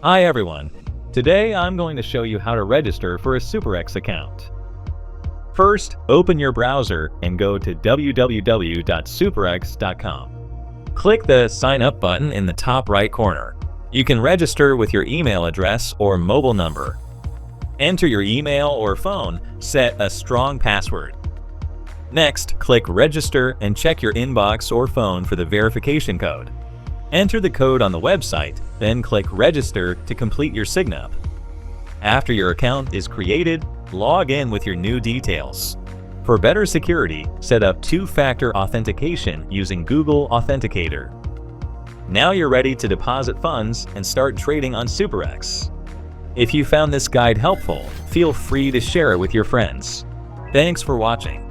Hi everyone. Today I'm going to show you how to register for a SuperEx account. First, open your browser and go to www.superex.com. Click the Sign Up button in the top right corner. You can register with your email address or mobile number. Enter your email or phone, set a strong password. Next, click Register and check your inbox or phone for the verification code. Enter the code on the website, then click Register to complete your sign-up. After your account is created, log in with your new details. For better security, set up two-factor authentication using Google Authenticator. Now you're ready to deposit funds and start trading on SuperEx. If you found this guide helpful, feel free to share it with your friends. Thanks for watching.